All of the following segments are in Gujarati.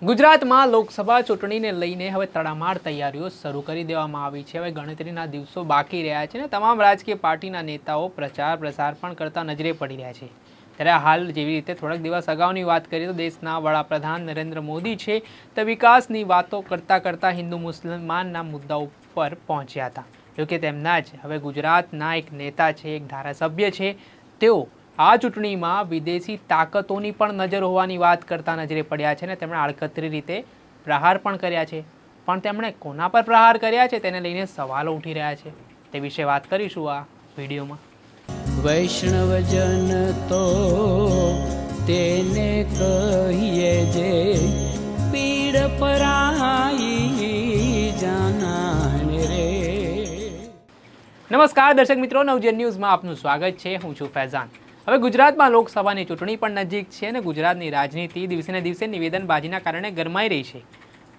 ગુજરાતમાં લોકસભા ચૂંટણીને લઈને હવે તડામાર તૈયારીઓ શરૂ કરી દેવામાં આવી છે। હવે ગણતરીના દિવસો બાકી રહ્યા છે ને તમામ રાજકીય પાર્ટીના નેતાઓ પ્રચાર પ્રસાર પણ કરતા નજરે પડી રહ્યા છે। ત્યારે હાલ જેવી રીતે થોડાક દિવસ અગાઉની વાત કરીએ તો દેશના વડાપ્રધાન નરેન્દ્ર મોદી છે તે વિકાસની વાતો કરતાં હિન્દુ મુસલમાનના મુદ્દાઓ પર પહોંચ્યા હતા। જોકે તેમના જ હવે ગુજરાતના એક નેતા છે, એક ધારાસભ્ય છે, તેઓ આ ચૂંટણીમાં વિદેશી તાકાતોની પણ નજર હોવાની વાત કરતા નજરે પડ્યા છે ને તેમણે આડકતરી રીતે પ્રહાર પણ કર્યા છે। પણ તેમણે કોના પર પ્રહાર કર્યા છે તેને લઈને સવાલો ઉઠી રહ્યા છે, તે વિશે વાત કરીશું આ વિડીયોમાં। વૈષ્ણવજન તો તેને કહીએ જે પીડ પરાઈ જાનાને રે। નમસ્કાર દર્શક મિત્રો, નવજીવન ન્યૂઝમાં આપનું સ્વાગત છે। હું છું ફૈઝાન। હવે ગુજરાતમાં લોકસભાની ચૂંટણી પણ નજીક છે અને ગુજરાતની રાજનીતિ દિવસે દિવસે નિવેદનબાજીના કારણે ગરમાઈ રહી છે।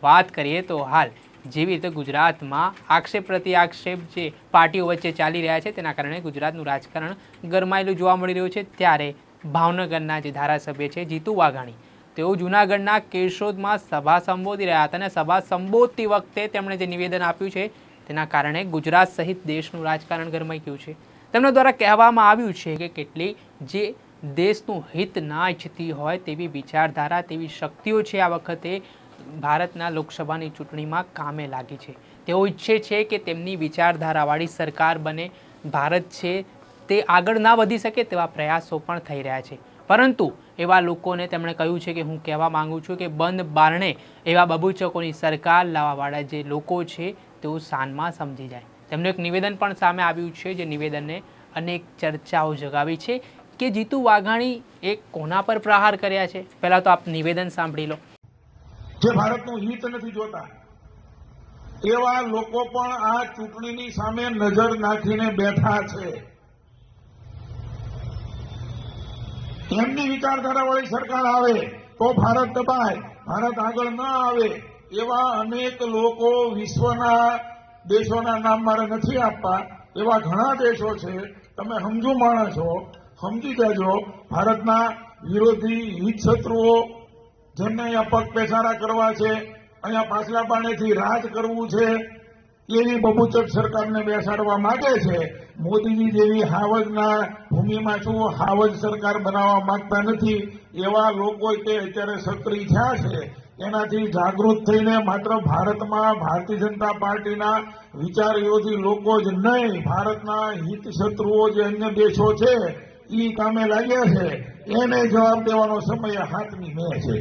વાત કરીએ તો હાલ જેવી રીતે ગુજરાતમાં આક્ષેપ પ્રતિ આક્ષેપ જે પાર્ટીઓ વચ્ચે ચાલી રહ્યા છે તેના કારણે ગુજરાતનું રાજકારણ ગરમાયેલું જોવા મળી રહ્યું છે। ત્યારે ભાવનગરના જે ધારાસભ્ય છે જીતુ વાઘાણી, તેઓ જૂનાગઢના કેશોદમાં સભા સંબોધી રહ્યા હતા અને સભા સંબોધતી વખતે તેમણે જે નિવેદન આપ્યું છે તેના કારણે ગુજરાત સહિત દેશનું રાજકારણ ગરમાઈ ગયું છે। તેમના દ્વારા કહેવામાં આવ્યું છે કે કેટલી જે દેશનું હિત ના ઈચ્છતી હોય તેવી વિચારધારા, તેવી શક્તિઓ છે આ વખતે ભારતના લોકસભાની ચૂંટણીમાં કામે લાગી છે। તેઓ ઈચ્છે છે કે તેમની વિચારધારાવાળી સરકાર બને, ભારત છે તે આગળ ના વધી શકે તેવા પ્રયાસો પણ થઈ રહ્યા છે। પરંતુ એવા લોકોને તેમણે કહ્યું છે કે હું કહેવા માગું છું કે બંધ બારણે એવા બબૂચકોની સરકાર લાવવાવાળા જે લોકો છે તેઓ શાનમાં સમજી જાય। તેમનું એક નિવેદન પણ સામે આવ્યું છે, જે નિવેદનને અનેક ચર્ચાઓ જગાવી છે કે જીતુ વાઘાણી એ કોના પર પ્રહાર કર્યા છે। પહેલા તો આપ નિવેદન સાંભળી લો। જે ભારતનું હિત નથી જોતા એવા લોકો પણ આ ચૂંટણીની સામે નજર નાખીને બેઠા છે। એમની વિચારધારાવાળી સરકાર આવે તો ભારત દબાય, ભારત આગળ ન આવે એવા અનેક લોકો વિશ્વના દેશોના નામ મારે નથી આપવા, એવા ઘણા દેશો છે। તમે સમજુ માણસ છો, સમજી જજો। ભારતના વિરોધી હિત શત્રુઓ જેમને અહીંયા પગ પેસારા કરવા છે, અહીંયા પાછલા પાનેથી રાજ કરવું છે, એવી બબૂચક સરકારને બેસાડવા માંગે છે। મોદીજી જેવી હાવજના ભૂમિમાં શું હાવજ સરકાર બનાવવા માંગતા નથી, એવા લોકો તે અત્યારે સક્રિય થયા છે। એનાથી જાગૃત થઈને માત્ર ભારતમાં ભારતીય જનતા પાર્ટીના વિચાર વિરોધી લોકો જ નહીં, ભારતના હિત શત્રુઓ જે અન્ય દેશો છે એ કામે લાગ્યા છે, એને જવાબ દેવાનો સમય હાથની મેં છે।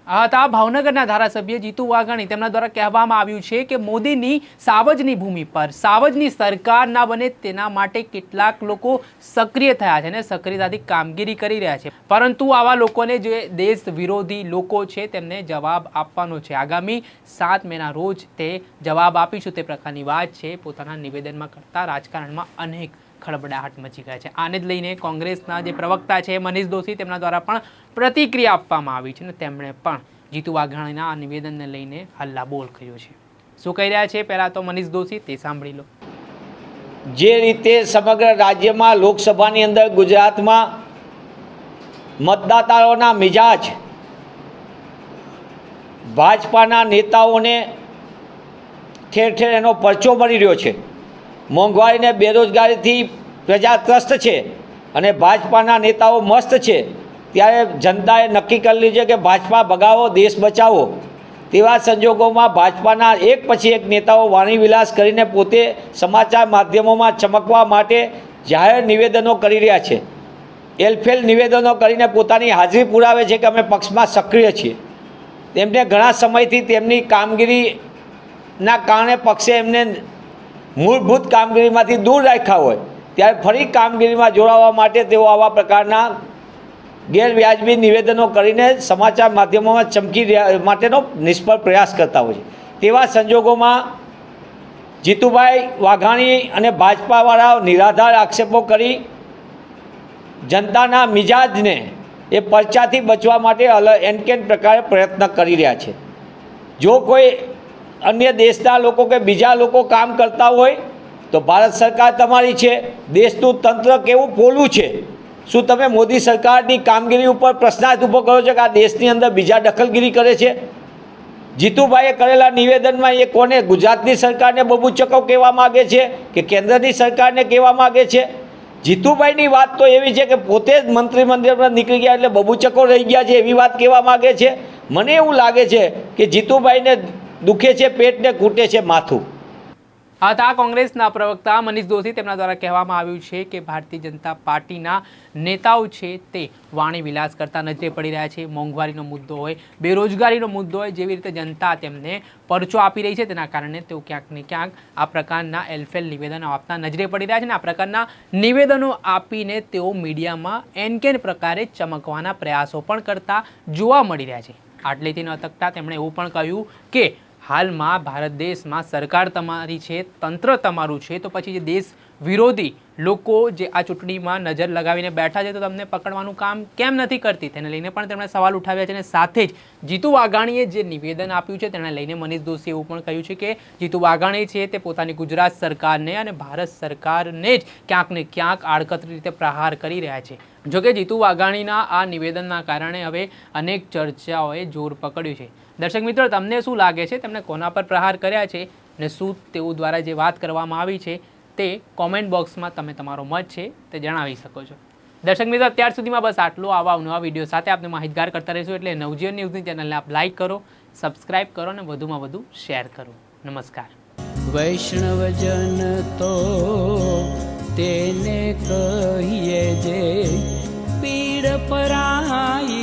આ હતા ભાવનગરના ધારાસભ્ય જીતુ વાઘાણી। તેમના દ્વારા કહેવામાં આવ્યું છે કે મોદીની સાવજની ભૂમિ પર સાવજની સરકાર ના બને તેના માટે કેટલાક લોકો સક્રિય થયા છે અને સક્રિયતાથી કામગીરી કરી રહ્યા છે, પરંતુ આવા લોકોને જે દેશ વિરોધી લોકો છે તેમને જવાબ આપવાનો છે। આગામી 7 મેના રોજ તે જવાબ આપીશું તે પ્રકારની વાત છે પોતાના નિવેદનમાં કરતા રાજકારણમાં અનેક ખળબડાહટ મચી ગયા છે। આને જ લઈને કોંગ્રેસના જે પ્રવક્તા છે મનીષ દોશી, તેમના દ્વારા પણ પ્રતિક્રિયા આપવામાં આવી છે અને તેમણે પણ જીતુ વાઘાણીના આ નિવેદનને લઈને હલ્લાબોલ કર્યો છે। શું કહી રહ્યા છે પહેલા તો મનીષ દોશી, તે સાંભળી લો। જે રીતે સમગ્ર રાજ્યમાં લોકસભાની અંદર ગુજરાતમાં મતદાતાઓના મિજાજ ભાજપાના નેતાઓને ઠેર ઠેર એનો પરચો મળી રહ્યો છે। મોંઘવારી ને બેરોજગારીથી પ્રજા ત્રસ્ત છે અને ભાજપાના નેતાઓ મસ્ત છે, ત્યારે જનતાએ નક્કી કરી લીધું છે કે ભાજપા ભગાવો, દેશ બચાવો। તેવા સંજોગોમાં ભાજપાના એક પછી એક નેતાઓ વાણીવિલાસ કરીને પોતે સમાચાર માધ્યમોમાં ચમકવા માટે જાહેર નિવેદનો કરી રહ્યા છે। એલફેલ નિવેદનો કરીને પોતાની હાજરી પુરાવે છે કે અમે પક્ષમાં સક્રિય છીએ। તેમને ઘણા સમયથી તેમની કામગીરીના કારણે પક્ષે એમને મૂળભૂત કામગીરીમાંથી દૂર રાખ્યા હોય, ત્યારે ફરી કામગીરીમાં જોડાવા માટે તેઓ આવા પ્રકારના ગેરવ્યાજબી નિવેદનો કરીને સમાચાર માધ્યમોમાં ચમકી રહ્યા માટેનો નિષ્ફળ પ્રયાસ કરતા હોય છે। તેવા સંજોગોમાં જીતુભાઈ વાઘાણી અને ભાજપાવાળા નિરાધાર આક્ષેપો કરી જનતાના મિજાજને એ પરચાથી બચવા માટે એનકેન પ્રકારે પ્રયત્ન કરી રહ્યા છે। જો કોઈ અન્ય દેશના લોકો કે બીજા લોકો કામ કરતા હોય તો ભારત સરકાર તમારી છે, દેશનું તંત્ર કેવું પોલું છે, શું તમે મોદી સરકારની કામગીરી ઉપર પ્રશ્નાર્થ ઊભો કરો છો કે આ દેશની અંદર બીજા દખલગીરી કરે છે? જીતુભાઈએ કરેલા નિવેદનમાં એ કોને, ગુજરાતની સરકારને બબૂચકો કહેવા માગે છે કે કેન્દ્રની સરકારને કહેવા માગે છે? જીતુભાઈની વાત તો એવી છે કે પોતે જ મંત્રીમંડળમાં નીકળી ગયા એટલે બબૂચકો રહી ગયા છે એવી વાત કહેવા માગે છે. મને એવું લાગે છે કે જીતુભાઈને દુખે છે પેટ ને કૂટે છે માથું. આ હતા કોંગ્રેસના પ્રવક્તા મનીષ દોશી. તેમના દ્વારા કહેવામાં આવ્યું છે કે ભારતીય જનતા પાર્ટીના નેતાઓ છે તે વાણી વિલાસ કરતા નજરે પડી રહ્યા છે. મોંઘવારીનો મુદ્દો હોય, બેરોજગારીનો મુદ્દો હોય, જેવી રીતે જનતા તેમને પરચો આપી રહી છે તેના કારણે તેઓ ક્યાંક ને ક્યાંક આ પ્રકારના એલફેલ નિવેદનો આપતા નજરે પડી રહ્યા છે અને આ પ્રકારના નિવેદનો આપીને તેઓ મીડિયામાં એનકેન પ્રકારે ચમકવાના પ્રયાસો પણ કરતા જોવા મળી રહ્યા છે. આટલેથી ન અટકતા તેમણે એવું પણ કહ્યું કે હાલમાં ભારત દેશમાં સરકાર તમારી છે, તંત્ર તમારું છે, તો પછી જે દેશ વિરોધી લોકો જે આ ચૂંટણીમાં નજર લગાવીને બેઠા છે તો તમને પકડવાનું કામ કેમ નથી કરતી, તેને લઈને પણ તેમણે સવાલ ઉઠાવ્યા છે. અને સાથે જ જીતુ વાઘાણીએ જે નિવેદન આપ્યું છે તેને લઈને મનીષ દોશીએ એવું પણ કહ્યું છે કે જીતુ વાઘાણી છે તે પોતાની ગુજરાત સરકારને અને ભારત સરકારને જ ક્યાંક ને ક્યાંક આડકતરી રીતે પ્રહાર કરી રહ્યા છે. જોકે જીતુ વાઘાણીના આ નિવેદનના કારણે હવે અનેક ચર્ચાઓએ જોર પકડ્યું છે. દર્શક મિત્રો, તમને શું લાગે છે, તેમણે કોના પર પ્રહાર કર્યા છે અને શું તેઓ દ્વારા જે વાત કરવામાં આવી છે તે કોમેન્ટ બોક્સમાં તમે તમારો મત છે તે જણાવી શકો છો. દર્શક મિત્રો, અત્યાર સુધીમાં બસ આટલું. આવા નવા વિડીયો સાથે આપણે માહિતગાર કરતા રહીશું. એટલે નવજીવન ન્યૂઝની ચેનલને આપ લાઇક કરો, સબસ્ક્રાઇબ કરો અને વધુમાં વધુ શેર કરો. નમસ્કાર. વૈષ્ણવજન તો તેને કહીએ જે પીડ પરાઈ.